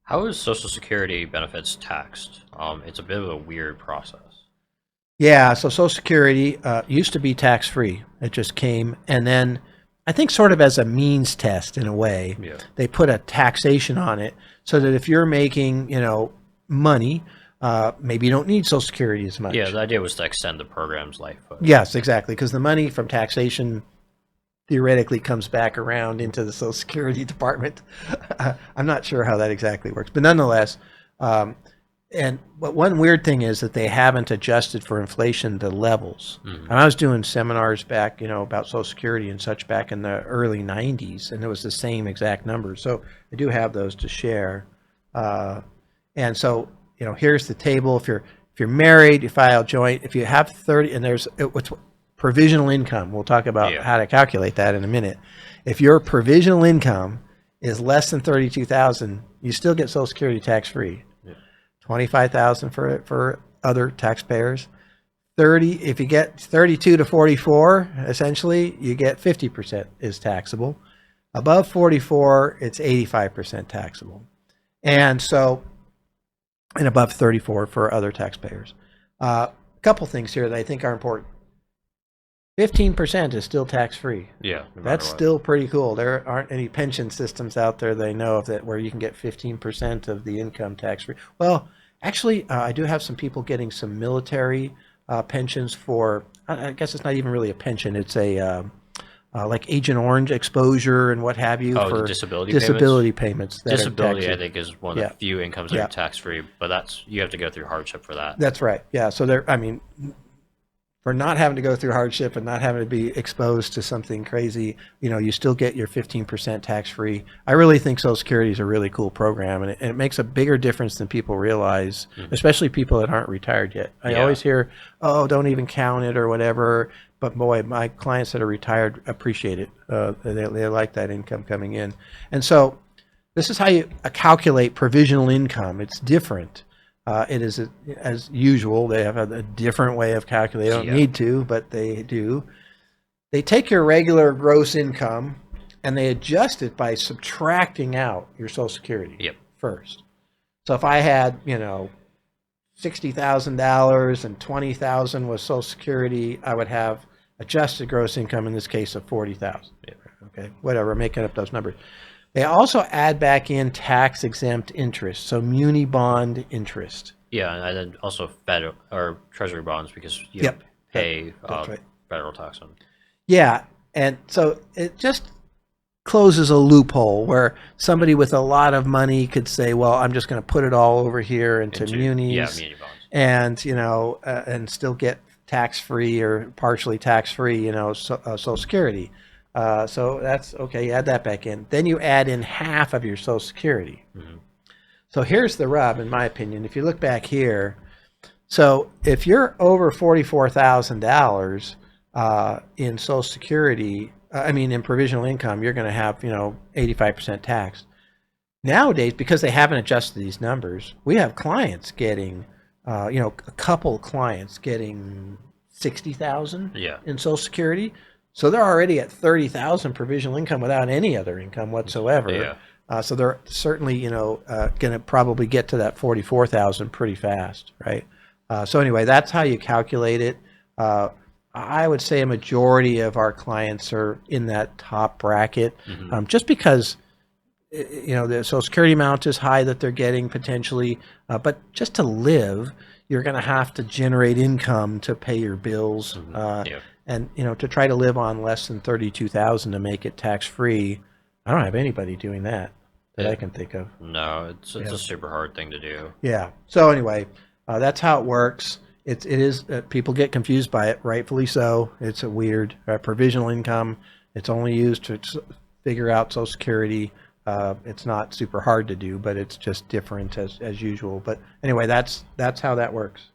How is Social Security benefits taxed? It's a bit of a weird process. Yeah, so Social Security used to be tax free. It just came, and then I think sort of as a means test in a way, Yeah. they put a taxation on it so that if you're making, money, maybe you don't need Social Security as Yeah, much. the idea was to extend the program's life. Yes, exactly, because the money from taxation theoretically comes back around into the Social Security department. I'm not sure how that exactly works, but nonetheless, um, but one weird thing is that they haven't adjusted for inflation to levels. Hmm. And I was doing seminars back, about Social Security and such back in the early '90s, and it was the same exact numbers. So I do have those to share. Uh, and so, here's the table. If you're married, you file joint. If you have 30, and what's provisional income. We'll talk about Yeah. how to calculate that in a minute. If your provisional income is less than 32,000, you still get Social Security tax free. Yeah. 25,000 for other taxpayers. 30, if you get 32 to 44, essentially you get 50% is taxable. Above 44, it's 85% taxable. And so, and above 34 for other taxpayers. A couple things here that I think are important. 15% is still tax free. Yeah. No matter That's what. still pretty cool. There aren't any pension systems out there they know of that where you can get 15% of the income tax free. Well, actually, I do have some people getting some military pensions for. I guess it's not even really a pension. It's a like Agent Orange exposure and what have you Oh, the for disability payments. disability payments that are tax Disability, I free. think, is one of Yeah, the few incomes that yeah, are tax free, but you have to go through hardship for that. that's right. Yeah, so there. I mean, for not having to go through hardship and not having to be exposed to something crazy, you still get your 15% tax free. I really think Social Security is a really cool program, and it makes a bigger difference than people realize, Mhm. especially people that aren't retired yet. I Yeah. always hear, oh, don't even count it or whatever. But boy, my clients that are retired appreciate it. They like that income coming in. And so this is how you calculate provisional income. It's different. It is, as usual, they have a different way of calculating. They don't Yeah. need to, but they do. They take your regular gross income and they adjust it by subtracting out your Social Security Yep. first. So if I had, $60,000 and 20,000 was Social Security, I would have adjusted gross income in this case of 40,000. Yep. Okay, whatever, making up those numbers. They also add back in tax exempt interest, so muni bond interest. Yeah, and then also federal or treasury bonds because you Yep, pay that's right. federal tax on. Yeah, and so it just closes a loophole where somebody with a lot of money could say, "Well, I'm just going to put it all over here into munis, Muni bonds. and and still get tax free or partially tax free, Social Security." So that's okay. You add that back in. Then you add in half of your Social Security. Hmm. So here's the rub, in my opinion. If you look back here, so if you're over $44,000 in Social Security, in provisional income, you're going to have 85% tax. Nowadays, because they haven't adjusted these numbers, we have clients getting, a couple clients getting 60,000 Yeah. in Social Security. So they're already at 30,000 provisional income without any other income whatsoever. Yeah. So they're certainly, going to probably get to that 44,000 pretty fast, right? So anyway, that's how you calculate it. I would say a majority of our clients are in that top bracket, Hmm. just because the Social Security amount is high that they're getting potentially, but just to live, you're going to have to generate income to pay your bills, Hmm. Yeah. and to try to live on less than 32,000 to make it tax free. I don't have anybody doing that Yeah. I can think of. No, it's Yeah. a super hard thing to do. Yeah. So anyway, that's how it works. It is people get confused by it, rightfully so. It's a weird provisional income. It's only used to figure out Social Security. It's not super hard to do, but it's just different as usual. But anyway, that's how that works.